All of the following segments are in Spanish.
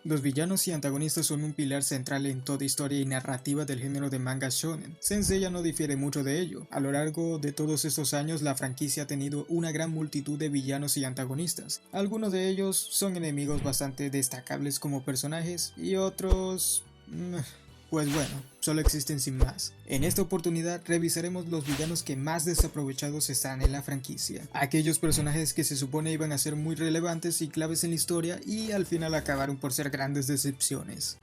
Los villanos y antagonistas son un pilar central en toda historia y narrativa del género de manga shonen. Saint Seiya no difiere mucho de ello. A lo largo de todos estos años, la franquicia ha tenido una gran multitud de villanos y antagonistas. Algunos de ellos son enemigos bastante destacables como personajes y otros... pues bueno, solo existen sin más. En esta oportunidad revisaremos los villanos que más desaprovechados están en la franquicia. Aquellos personajes que se supone iban a ser muy relevantes y claves en la historia y al final acabaron por ser grandes decepciones.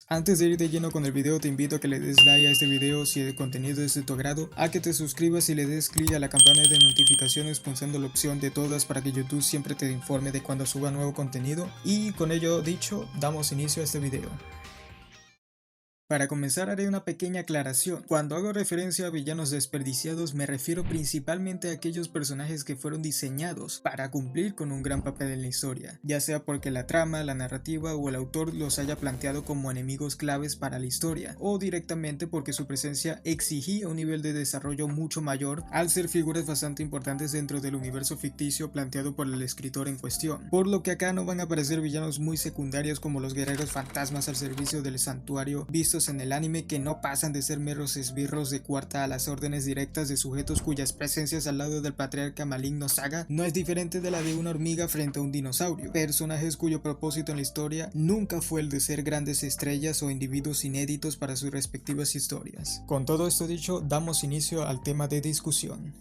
Antes de ir de lleno con el video, te invito a que le des like a este video si el contenido es de tu agrado, a que te suscribas y le des clic a la campana de notificaciones pulsando la opción de todas para que YouTube siempre te informe de cuando suba nuevo contenido. Y con ello dicho, damos inicio a este video. Para comenzar haré una pequeña aclaración. Cuando hago referencia a villanos desperdiciados me refiero principalmente a aquellos personajes que fueron diseñados para cumplir con un gran papel en la historia, ya sea porque la trama, la narrativa o el autor los haya planteado como enemigos claves para la historia, o directamente porque su presencia exigía un nivel de desarrollo mucho mayor al ser figuras bastante importantes dentro del universo ficticio planteado por el escritor en cuestión, por lo que acá no van a aparecer villanos muy secundarios como los guerreros fantasmas al servicio del santuario vistos en el anime, que no pasan de ser meros esbirros de cuarta a las órdenes directas de sujetos cuyas presencias al lado del patriarca maligno Saga no es diferente de la de una hormiga frente a un dinosaurio, personajes cuyo propósito en la historia nunca fue el de ser grandes estrellas o individuos inéditos para sus respectivas historias. Con todo esto dicho, damos inicio al tema de discusión.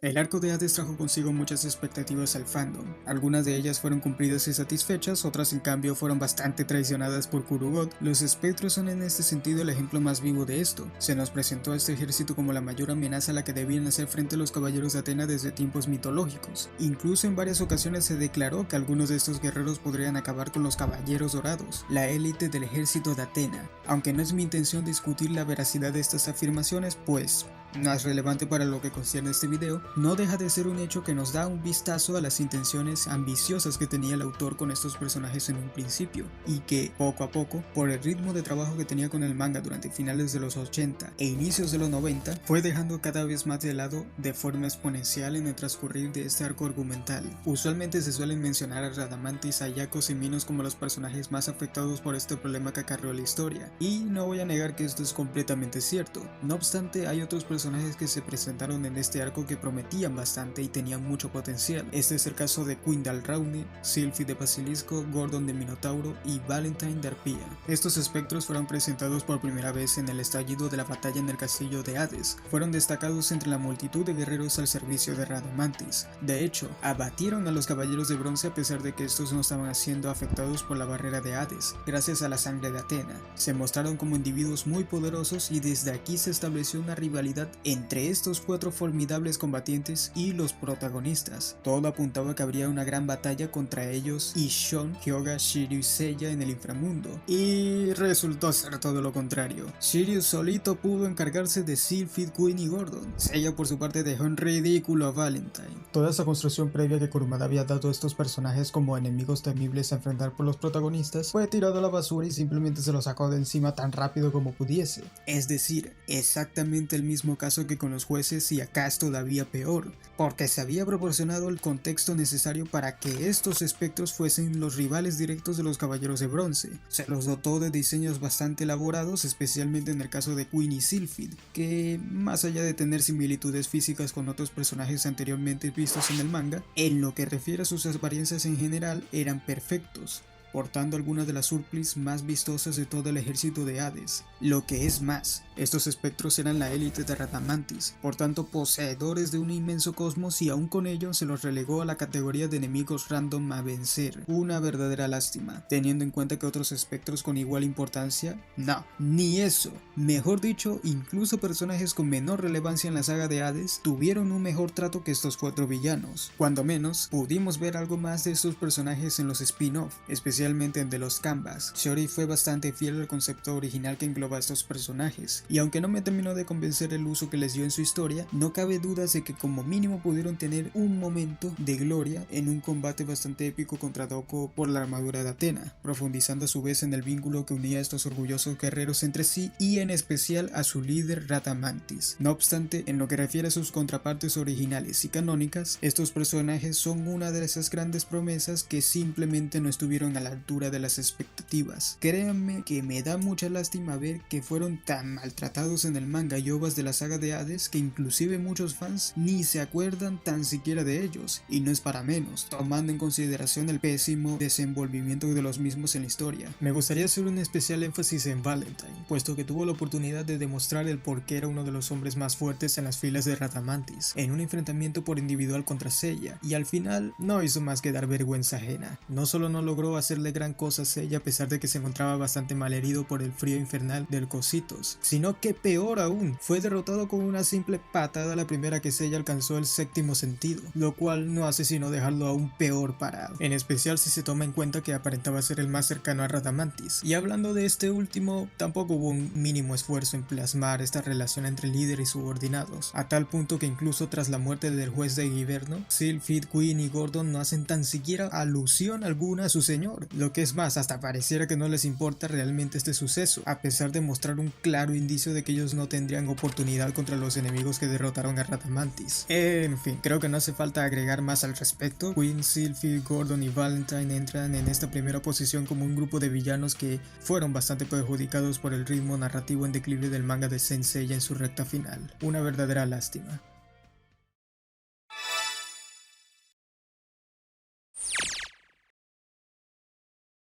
El arco de Hades trajo consigo muchas expectativas al fandom. Algunas de ellas fueron cumplidas y satisfechas, otras en cambio fueron bastante traicionadas por Kurugot. Los espectros son en este sentido el ejemplo más vivo de esto. Se nos presentó a este ejército como la mayor amenaza a la que debían hacer frente los caballeros de Atena desde tiempos mitológicos. Incluso en varias ocasiones se declaró que algunos de estos guerreros podrían acabar con los caballeros dorados, la élite del ejército de Atena. Aunque no es mi intención discutir la veracidad de estas afirmaciones, pues no es relevante para lo que concierne este video, no deja de ser un hecho que nos da un vistazo a las intenciones ambiciosas que tenía el autor con estos personajes en un principio, y que poco a poco, por el ritmo de trabajo que tenía con el manga durante finales de los 80 e inicios de los 90, fue dejando cada vez más de lado de forma exponencial en el transcurrir de este arco argumental. Usualmente se suelen mencionar a Radamantis, Ayakos y Minos como los personajes más afectados por este problema que acarreó la historia, y no voy a negar que esto es completamente cierto. No obstante, hay otros personajes que se presentaron en este arco que prometían bastante y tenían mucho potencial. Este es el caso de Queen de Alraune, Sylphie de Basilisco, Gordon de Minotauro y Valentine de Arpía. Estos espectros fueron presentados por primera vez en el estallido de la batalla en el castillo de Hades. Fueron destacados entre la multitud de guerreros al servicio de Radamantis. De hecho, abatieron a los caballeros de bronce a pesar de que estos no estaban siendo afectados por la barrera de Hades, gracias a la sangre de Atena. Se mostraron como individuos muy poderosos y desde aquí se estableció una rivalidad entre estos cuatro formidables combatientes y los protagonistas. Todo apuntaba que habría una gran batalla contra ellos y Shon, Hyoga, Shiryu y Seiya en el inframundo. Y resultó ser todo lo contrario. Shiryu solito pudo encargarse de Sylphie, Queen y Gordon. Seiya por su parte dejó en ridículo a Valentine. Toda esa construcción previa que Kurumada había dado a estos personajes como enemigos temibles a enfrentar por los protagonistas fue tirado a la basura y simplemente se lo sacó de encima tan rápido como pudiese. Es decir, exactamente el mismo caso que con los jueces, y acá es todavía peor, porque se había proporcionado el contexto necesario para que estos espectros fuesen los rivales directos de los caballeros de bronce. Se los dotó de diseños bastante elaborados, especialmente en el caso de Queen y Sylphie, que más allá de tener similitudes físicas con otros personajes anteriormente vistos en el manga, en lo que refiere a sus apariencias en general eran perfectos, portando algunas de las surplis más vistosas de todo el ejército de Hades. Lo que es más, estos espectros eran la élite de Radamantis, por tanto poseedores de un inmenso cosmos, y aún con ello se los relegó a la categoría de enemigos random a vencer. Una verdadera lástima, teniendo en cuenta que otros espectros con igual importancia, no, ni eso. Mejor dicho, incluso personajes con menor relevancia en la saga de Hades tuvieron un mejor trato que estos cuatro villanos. Cuando menos, pudimos ver algo más de estos personajes en los spin-off, especialmente en The Lost Canvas. Shori fue bastante fiel al concepto original que engloba a estos personajes, y aunque no me terminó de convencer el uso que les dio en su historia, no cabe dudas de que como mínimo pudieron tener un momento de gloria en un combate bastante épico contra Doko por la armadura de Athena, profundizando a su vez en el vínculo que unía a estos orgullosos guerreros entre sí y en especial a su líder Radamantis. No obstante, en lo que refiere a sus contrapartes originales y canónicas, estos personajes son una de esas grandes promesas que simplemente no estuvieron a la altura de las expectativas. Créanme que me da mucha lástima ver que fueron tan maltratados en el manga y ovas de la saga de Hades que inclusive muchos fans ni se acuerdan tan siquiera de ellos, y no es para menos, tomando en consideración el pésimo desenvolvimiento de los mismos en la historia. Me gustaría hacer un especial énfasis en Valentine, puesto que tuvo la oportunidad de demostrar el por qué era uno de los hombres más fuertes en las filas de Radamantis, en un enfrentamiento por individual contra Seiya, y al final no hizo más que dar vergüenza ajena. No solo no logró hacerle gran cosa a Seiya a pesar de que se encontraba bastante malherido por el frío infernal del Cositos, sino que peor aún, fue derrotado con una simple patada la primera que Seiya alcanzó el séptimo sentido, lo cual no hace sino dejarlo aún peor parado, en especial si se toma en cuenta que aparentaba ser el más cercano a Radamantis. Y hablando de este último, tampoco hubo un mínimo esfuerzo en plasmar esta relación entre líder y subordinados, a tal punto que incluso tras la muerte del juez de Giverno, Sylphid, Queen y Gordon no hacen tan siquiera alusión alguna a su señor, lo que es más, hasta pareciera que no les importa realmente este suceso, a pesar de mostrar un claro indicio de que ellos no tendrían oportunidad contra los enemigos que derrotaron a Radamantis. En fin, creo que no hace falta agregar más al respecto. Queen, Sylphid, Gordon y Valentine entran en esta primera posición como un grupo de villanos que fueron bastante perjudicados por el ritmo narrativo en declive del manga de Saint Seiya en su recta final. Una verdadera lástima.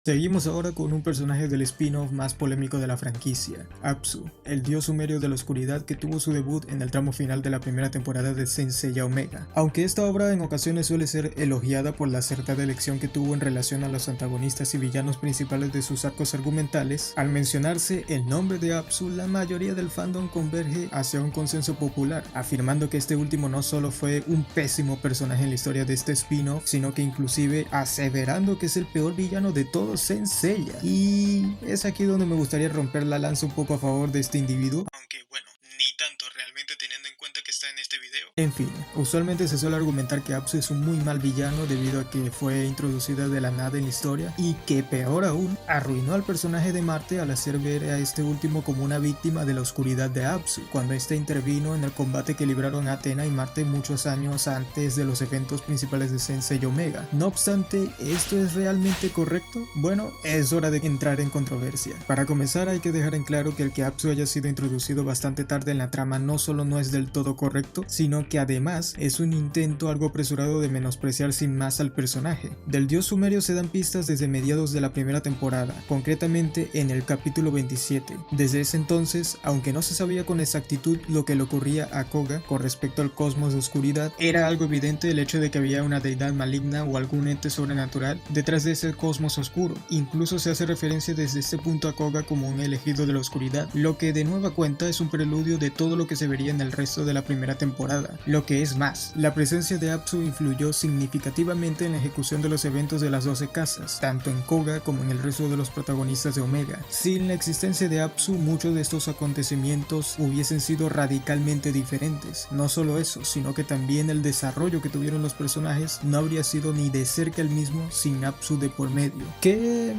Seguimos ahora con un personaje del spin-off más polémico de la franquicia, Apsu, el dios sumerio de la oscuridad que tuvo su debut en el tramo final de la primera temporada de Saint Seiya Omega. Aunque esta obra en ocasiones suele ser elogiada por la acertada elección que tuvo en relación a los antagonistas y villanos principales de sus arcos argumentales, al mencionarse el nombre de Apsu, la mayoría del fandom converge hacia un consenso popular, afirmando que este último no solo fue un pésimo personaje en la historia de este spin-off, sino que inclusive aseverando que es el peor villano de todos Saint Seiya. Y es aquí donde me gustaría romper la lanza un poco a favor de este individuo, aunque bueno, ni tanto realmente teniendo en cuenta que está en este video. En fin, usualmente se suele argumentar que Apsu es un muy mal villano debido a que fue introducida de la nada en la historia y que peor aún, arruinó al personaje de Marte al hacer ver a este último como una víctima de la oscuridad de Apsu, cuando este intervino en el combate que libraron Athena y Marte muchos años antes de los eventos principales de Saint Seiya Omega. No obstante, ¿esto es realmente correcto? Bueno, es hora de entrar en controversia. Para comenzar hay que dejar en claro que el que Apsu haya sido introducido bastante tarde en la trama no solo no es del todo correcto, sino que además es un intento algo apresurado de menospreciar sin más al personaje. Del dios sumerio se dan pistas desde mediados de la primera temporada, concretamente en el capítulo 27. Desde ese entonces, aunque no se sabía con exactitud lo que le ocurría a Koga con respecto al cosmos de oscuridad, era algo evidente el hecho de que había una deidad maligna o algún ente sobrenatural detrás de ese cosmos oscuro. Incluso se hace referencia desde este punto a Koga como un elegido de la oscuridad, lo que de nueva cuenta es un preludio de todo lo que se vería en el resto de la primera temporada. Lo que es más, la presencia de Apsu influyó significativamente en la ejecución de los eventos de las 12 casas, tanto en Koga como en el resto de los protagonistas de Omega. Sin la existencia de Apsu, muchos de estos acontecimientos hubiesen sido radicalmente diferentes. No solo eso, sino que también el desarrollo que tuvieron los personajes no habría sido ni de cerca el mismo sin Apsu de por medio. Que,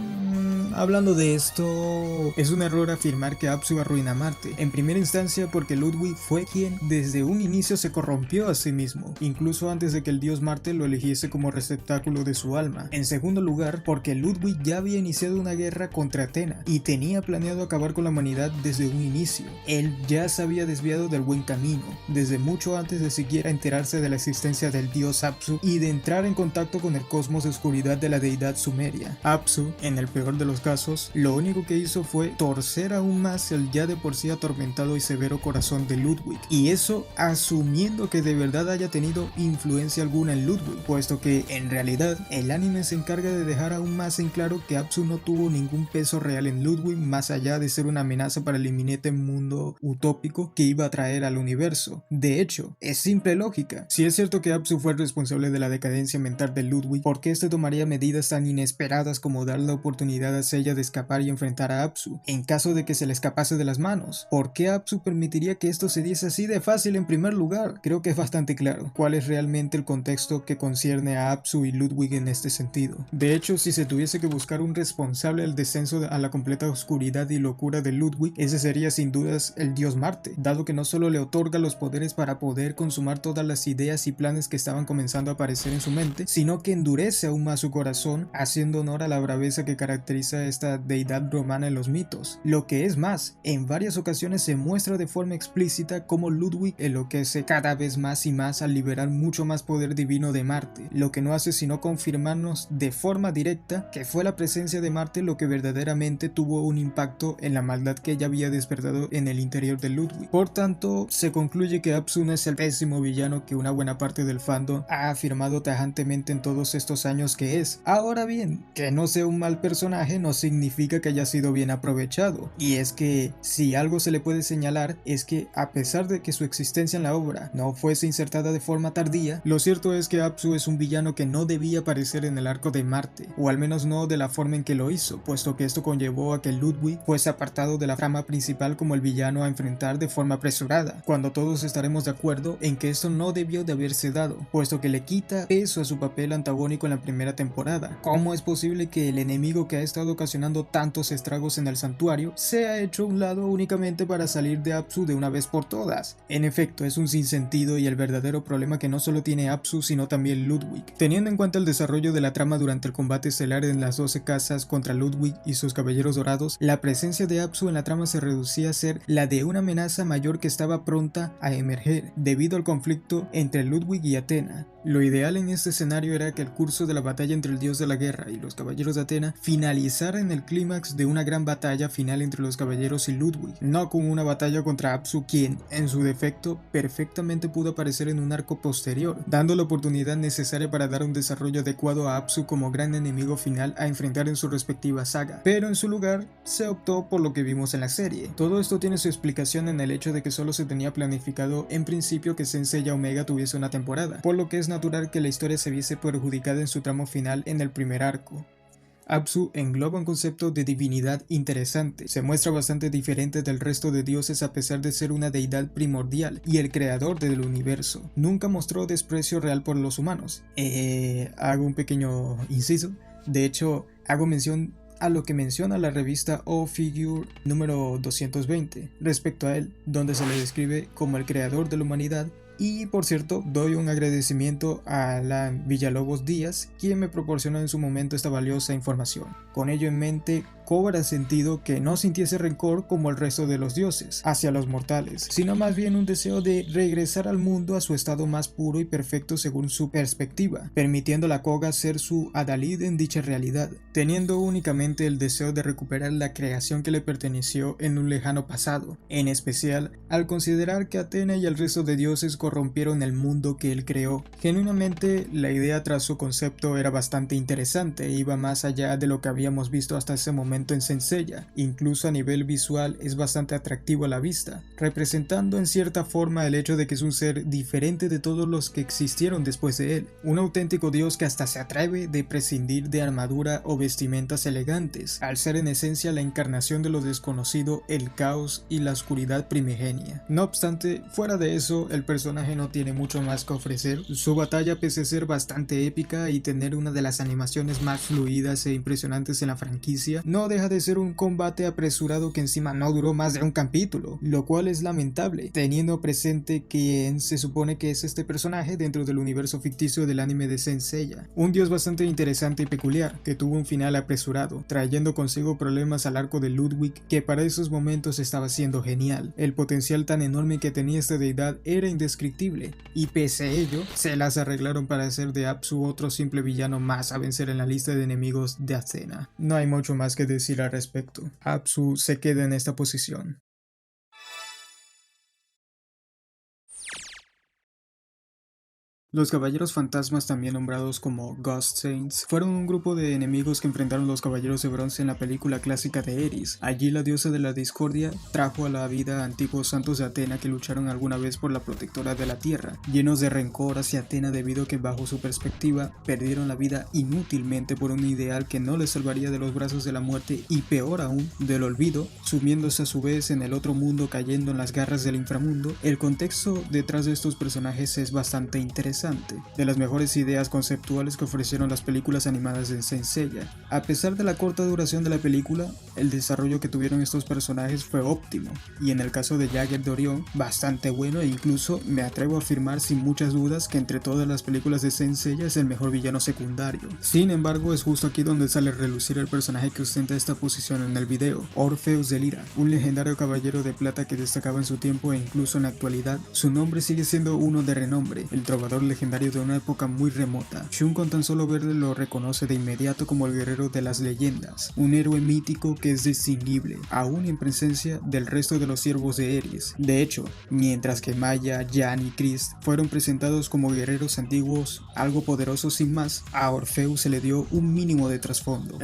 hablando de esto, es un error afirmar que Apsu arruina a Marte. En primera instancia porque Ludwig fue quien desde un inicio se corrompió a sí mismo, incluso antes de que el dios Marte lo eligiese como receptáculo de su alma. En segundo lugar, porque Ludwig ya había iniciado una guerra contra Athena y tenía planeado acabar con la humanidad desde un inicio. Él ya se había desviado del buen camino, desde mucho antes de siquiera enterarse de la existencia del dios Apsu y de entrar en contacto con el cosmos de oscuridad de la deidad sumeria. Apsu, en el peor de los casos, lo único que hizo fue torcer aún más el ya de por sí atormentado y severo corazón de Ludwig, y eso a su asumiendo que de verdad haya tenido influencia alguna en Ludwig, puesto que en realidad el anime se encarga de dejar aún más en claro que Apsu no tuvo ningún peso real en Ludwig más allá de ser una amenaza para el inminente mundo utópico que iba a traer al universo. De hecho, es simple lógica. Si es cierto que Apsu fue el responsable de la decadencia mental de Ludwig, ¿por qué este tomaría medidas tan inesperadas como dar la oportunidad a Seiya de escapar y enfrentar a Apsu en caso de que se le escapase de las manos? ¿Por qué Apsu permitiría que esto se diese así de fácil en primer lugar? Creo que es bastante claro cuál es realmente el contexto que concierne a Apsu y Ludwig en este sentido. De hecho, si se tuviese que buscar un responsable del descenso a la completa oscuridad y locura de Ludwig, ese sería sin dudas el dios Marte, dado que no solo le otorga los poderes para poder consumar todas las ideas y planes que estaban comenzando a aparecer en su mente, sino que endurece aún más su corazón, haciendo honor a la braveza que caracteriza a esta deidad romana en los mitos. Lo que es más, en varias ocasiones se muestra de forma explícita cómo Ludwig enloquece cada vez más y más al liberar mucho más poder divino de Marte, lo que no hace sino confirmarnos de forma directa que fue la presencia de Marte lo que verdaderamente tuvo un impacto en la maldad que ella había despertado en el interior de Ludwig. Por tanto, se concluye que Apsu no es el pésimo villano que una buena parte del fandom ha afirmado tajantemente en todos estos años que es. Ahora bien, que no sea un mal personaje no significa que haya sido bien aprovechado, y es que si algo se le puede señalar es que a pesar de que su existencia en la obra no fuese insertada de forma tardía, lo cierto es que Apsu es un villano que no debía aparecer en el arco de Marte, o al menos no de la forma en que lo hizo, puesto que esto conllevó a que Ludwig fuese apartado de la trama principal como el villano a enfrentar de forma apresurada, cuando todos estaremos de acuerdo en que esto no debió de haberse dado, puesto que le quita peso a su papel antagónico en la primera temporada. ¿Cómo es posible que el enemigo que ha estado ocasionando tantos estragos en el santuario sea hecho a un lado únicamente para salir de Apsu de una vez por todas? En efecto, es un sinsentido y el verdadero problema que no solo tiene Apsu sino también Ludwig. Teniendo en cuenta el desarrollo de la trama durante el combate estelar en las 12 casas contra Ludwig y sus caballeros dorados, la presencia de Apsu en la trama se reducía a ser la de una amenaza mayor que estaba pronta a emerger debido al conflicto entre Ludwig y Athena. Lo ideal en este escenario era que el curso de la batalla entre el dios de la guerra y los caballeros de Athena finalizara en el clímax de una gran batalla final entre los caballeros y Ludwig, no con una batalla contra Apsu, quien, en su defecto, perfectamente pudo aparecer en un arco posterior, dando la oportunidad necesaria para dar un desarrollo adecuado a Apsu como gran enemigo final a enfrentar en su respectiva saga, pero en su lugar se optó por lo que vimos en la serie. Todo esto tiene su explicación en el hecho de que solo se tenía planificado en principio que Senseiya Omega tuviese una temporada, por lo que es natural que la historia se viese perjudicada en su tramo final en el primer arco. Apsu engloba un concepto de divinidad interesante, se muestra bastante diferente del resto de dioses a pesar de ser una deidad primordial y el creador del universo. Nunca mostró desprecio real por los humanos. Hago un pequeño inciso, de hecho hago mención a lo que menciona la revista O-Figure número 220 respecto a él, donde se le describe como el creador de la humanidad. Y por cierto, doy un agradecimiento a Alan Villalobos Díaz, quien me proporcionó en su momento esta valiosa información. Con ello en mente, cobra sentido que no sintiese rencor como el resto de los dioses hacia los mortales, sino más bien un deseo de regresar al mundo a su estado más puro y perfecto según su perspectiva, permitiendo a la Koga ser su Adalid en dicha realidad, teniendo únicamente el deseo de recuperar la creación que le perteneció en un lejano pasado, en especial al considerar que Athena y el resto de dioses corrompieron el mundo que él creó. Genuinamente, la idea tras su concepto era bastante interesante e iba más allá de lo que habíamos visto hasta ese momento en Senseiya. Incluso a nivel visual es bastante atractivo a la vista, representando en cierta forma el hecho de que es un ser diferente de todos los que existieron después de él, un auténtico dios que hasta se atreve de prescindir de armadura o vestimentas elegantes, al ser en esencia la encarnación de lo desconocido, el caos y la oscuridad primigenia. No obstante, fuera de eso, el personaje no tiene mucho más que ofrecer. Su batalla, pese a ser bastante épica y tener una de las animaciones más fluidas e impresionantes en la franquicia, no deja de ser un combate apresurado que encima no duró más de un capítulo, lo cual es lamentable, teniendo presente quién se supone que es este personaje dentro del universo ficticio del anime de Senseiya. Un dios bastante interesante y peculiar, que tuvo un final apresurado, trayendo consigo problemas al arco de Ludwig, que para esos momentos estaba siendo genial. El potencial tan enorme que tenía esta deidad era indescriptible, y pese a ello, se las arreglaron para hacer de Apsu otro simple villano más a vencer en la lista de enemigos de Athena. No hay mucho más que decir al respecto. Apsu se queda en esta posición. Los Caballeros Fantasmas, también nombrados como Ghost Saints, fueron un grupo de enemigos que enfrentaron los Caballeros de Bronce en la película clásica de Eris. Allí la diosa de la discordia trajo a la vida a antiguos santos de Atena que lucharon alguna vez por la protectora de la tierra, llenos de rencor hacia Atena debido a que bajo su perspectiva perdieron la vida inútilmente por un ideal que no les salvaría de los brazos de la muerte y peor aún del olvido, sumiéndose a su vez en el otro mundo cayendo en las garras del inframundo. El contexto detrás de estos personajes es bastante interesante, de las mejores ideas conceptuales que ofrecieron las películas animadas de Saint Seiya. A pesar de la corta duración de la película, el desarrollo que tuvieron estos personajes fue óptimo, y en el caso de Jagger de Orión, bastante bueno, e incluso me atrevo a afirmar sin muchas dudas que entre todas las películas de Saint Seiya es el mejor villano secundario. Sin embargo, es justo aquí donde sale a relucir el personaje que ostenta esta posición en el video, Orpheus de Lira, un legendario caballero de plata que destacaba en su tiempo e incluso en la actualidad. Su nombre sigue siendo uno de renombre, el trovador legendario de una época muy remota. Shun con tan solo verle lo reconoce de inmediato como el guerrero de las leyendas, un héroe mítico que es distinguible, aún en presencia del resto de los siervos de Eris. De hecho, mientras que Maya, Jan y Chris fueron presentados como guerreros antiguos algo poderosos sin más, a Orpheus se le dio un mínimo de trasfondo.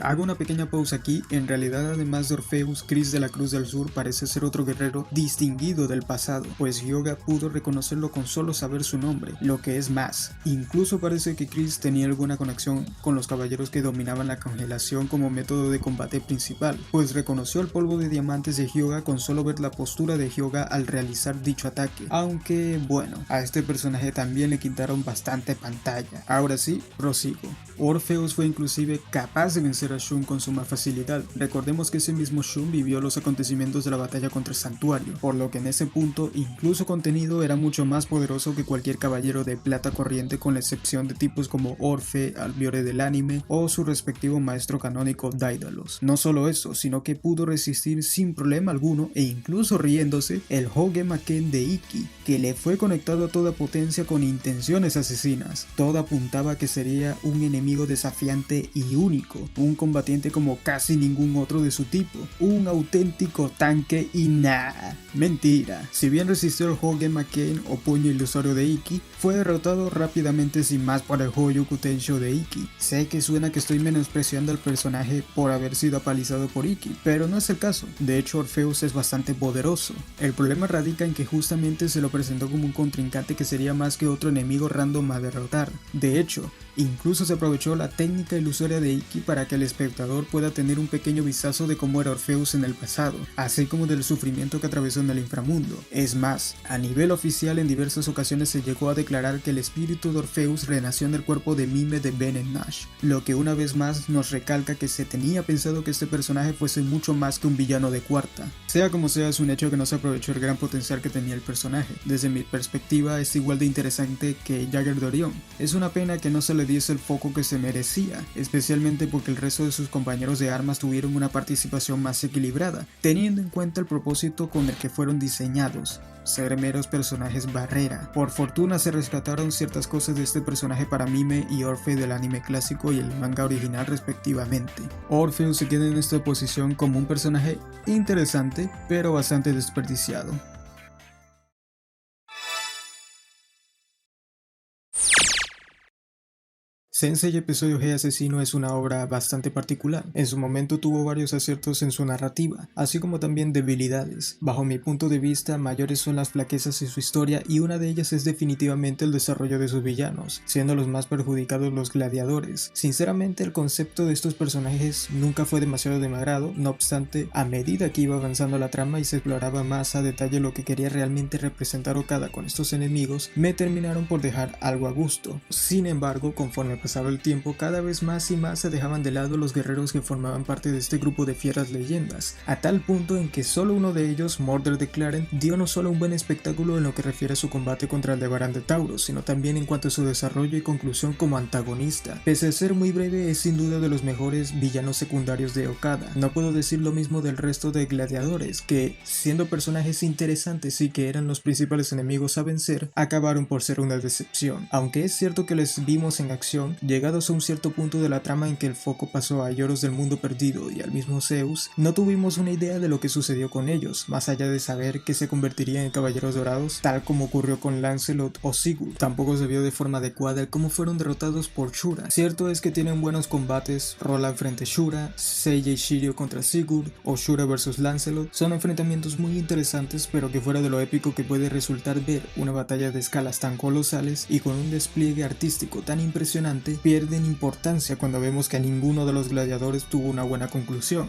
Hago una pequeña pausa aquí. En realidad, además de Orpheus, Chris de la Cruz del Sur parece ser otro guerrero distinguido del pasado, pues Hyuga pudo reconocerlo con solo saber su nombre. Lo que es más, incluso parece que Chris tenía alguna conexión con los caballeros que dominaban la congelación como método de combate principal, pues reconoció el polvo de diamantes de Hyuga con solo ver la postura de Hyuga al realizar dicho ataque. Aunque bueno, a este personaje también le quitaron bastante pantalla. Ahora sí, prosigo. Orpheus fue inclusive capaz de vencer a Shun con suma facilidad. Recordemos que ese mismo Shun vivió los acontecimientos de la batalla contra el santuario, por lo que en ese punto incluso contenido era mucho más poderoso que cualquier caballero de plata corriente, con la excepción de tipos como Orfe, Albiore del anime o su respectivo maestro canónico Daedalus. No solo eso, sino que pudo resistir sin problema alguno e incluso riéndose el Hoge Maken de Ikki, que le fue conectado a toda potencia con intenciones asesinas. Todo apuntaba a que sería un enemigo desafiante y único, un combatiente como casi ningún otro de su tipo, un auténtico tanque y nada. Mentira. Si bien resistió el Hoge Maken o puño ilusorio de Ikki, fue derrotado rápidamente sin más por el Hoyoku Tensho de Ikki. Sé que suena que estoy menospreciando al personaje por haber sido apalizado por Ikki, pero no es el caso. De hecho, Orpheus es bastante poderoso. El problema radica en que justamente se lo presentó como un contrincante que sería más que otro enemigo random a derrotar. De hecho, incluso se aprovechó la técnica ilusoria de Ikki para que el espectador pueda tener un pequeño vistazo de cómo era Orpheus en el pasado, así como del sufrimiento que atravesó en el inframundo. Es más, a nivel oficial en diversas ocasiones se llegó a declarar que el espíritu de Orpheus renació en el cuerpo de Mime de Bene Nash, lo que una vez más nos recalca que se tenía pensado que este personaje fuese mucho más que un villano de cuarta. Sea como sea, es un hecho que no se aprovechó el gran potencial que tenía el personaje. Desde mi perspectiva es igual de interesante que Jagger de Orión. Es una pena que no se le diese el foco que se merecía, especialmente porque el resto de sus compañeros de armas tuvieron una participación más equilibrada, teniendo en cuenta el propósito con el que fueron diseñados: ser meros personajes barrera. Por fortuna se rescataron ciertas cosas de este personaje para Mime y Orfe del anime clásico y el manga original respectivamente. Orpheus se queda en esta posición como un personaje interesante, pero bastante desperdiciado. Saint Seiya Episodio G Asesino es una obra bastante particular. En su momento tuvo varios aciertos en su narrativa, así como también debilidades. Bajo mi punto de vista, mayores son las flaquezas en su historia, y una de ellas es definitivamente el desarrollo de sus villanos, siendo los más perjudicados los gladiadores. Sinceramente, el concepto de estos personajes nunca fue demasiado de mi agrado. No obstante, a medida que iba avanzando la trama y se exploraba más a detalle lo que quería realmente representar Okada con estos enemigos, me terminaron por dejar algo a gusto. Sin embargo, conforme pasaba el tiempo, cada vez más y más se dejaban de lado los guerreros que formaban parte de este grupo de fieras leyendas, a tal punto en que solo uno de ellos, Mordred de Clarent, dio no solo un buen espectáculo en lo que refiere a su combate contra Aldebarán de Taurus, sino también en cuanto a su desarrollo y conclusión como antagonista. Pese a ser muy breve, es sin duda de los mejores villanos secundarios de Okada. No puedo decir lo mismo del resto de gladiadores, que, siendo personajes interesantes y que eran los principales enemigos a vencer, acabaron por ser una decepción. Aunque es cierto que les vimos en acción, conclusión. Llegados a un cierto punto de la trama en que el foco pasó a Lloros del Mundo Perdido y al mismo Zeus, no tuvimos una idea de lo que sucedió con ellos, más allá de saber que se convertirían en Caballeros Dorados, tal como ocurrió con Lancelot o Sigurd. Tampoco se vio de forma adecuada el cómo fueron derrotados por Shura. Cierto es que tienen buenos combates, Roland frente a Shura, Seiya y Shiryu contra Sigurd, o Shura vs Lancelot, son enfrentamientos muy interesantes, pero que fuera de lo épico que puede resultar ver una batalla de escalas tan colosales y con un despliegue artístico tan impresionante, pierden importancia cuando vemos que ninguno de los gladiadores tuvo una buena conclusión.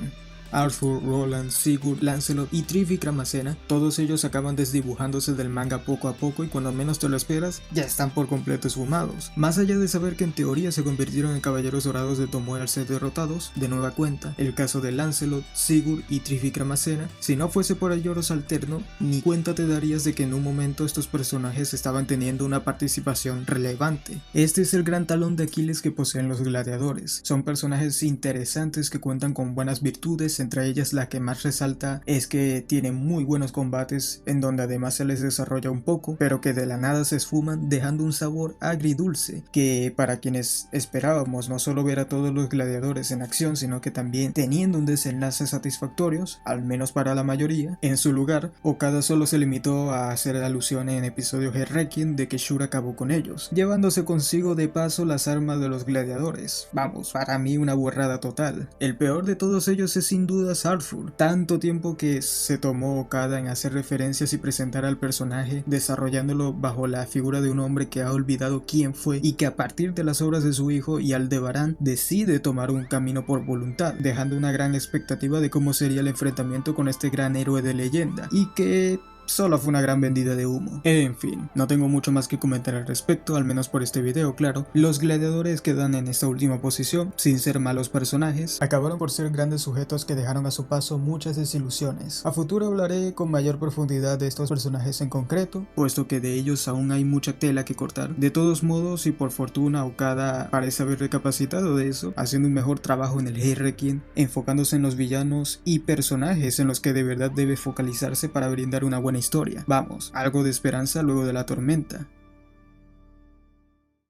Arthur, Roland, Sigurd, Lancelot y Trivikramasena, todos ellos acaban desdibujándose del manga poco a poco y cuando menos te lo esperas, ya están por completo esfumados. Más allá de saber que en teoría se convirtieron en caballeros dorados de Tomoe al ser derrotados, de nueva cuenta, el caso de Lancelot, Sigurd y Trivikramasena, si no fuese por el Lloros alterno, ni cuenta te darías de que en un momento estos personajes estaban teniendo una participación relevante. Este es el gran talón de Aquiles que poseen los gladiadores. Son personajes interesantes que cuentan con buenas virtudes. Entre ellas la que más resalta es que tienen muy buenos combates en donde además se les desarrolla un poco, pero que de la nada se esfuman dejando un sabor agridulce que para quienes esperábamos no solo ver a todos los gladiadores en acción sino que también teniendo un desenlace satisfactorios, al menos para la mayoría. En su lugar, Okada solo se limitó a hacer alusión en episodios de Requiem de que Shura acabó con ellos, llevándose consigo de paso las armas de los gladiadores. Vamos, para mí una burrada total. El peor de todos ellos es sin dudas Arthur. Tanto tiempo que se tomó Okada en hacer referencias y presentar al personaje, desarrollándolo bajo la figura de un hombre que ha olvidado quién fue y que a partir de las obras de su hijo y Aldebarán decide tomar un camino por voluntad, dejando una gran expectativa de cómo sería el enfrentamiento con este gran héroe de leyenda y que solo fue una gran vendida de humo. En fin, no tengo mucho más que comentar al respecto, al menos por este video, claro. Los gladiadores quedan en esta última posición, sin ser malos personajes, acabaron por ser grandes sujetos que dejaron a su paso muchas desilusiones. A futuro hablaré con mayor profundidad de estos personajes en concreto, puesto que de ellos aún hay mucha tela que cortar. De todos modos, y por fortuna Okada parece haber recapacitado de eso, haciendo un mejor trabajo en el Heirekin, enfocándose en los villanos y personajes en los que de verdad debe focalizarse para brindar una buena historia. Vamos, algo de esperanza luego de la tormenta.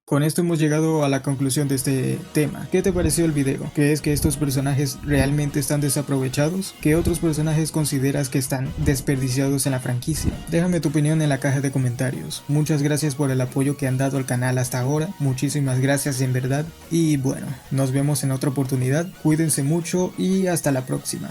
Con esto hemos llegado a la conclusión de este tema. ¿Qué te pareció el video? ¿Crees que estos personajes realmente están desaprovechados? ¿Qué otros personajes consideras que están desperdiciados en la franquicia? Déjame tu opinión en la caja de comentarios. Muchas gracias por el apoyo que han dado al canal hasta ahora. Muchísimas gracias en verdad. Y bueno, nos vemos en otra oportunidad. Cuídense mucho y hasta la próxima.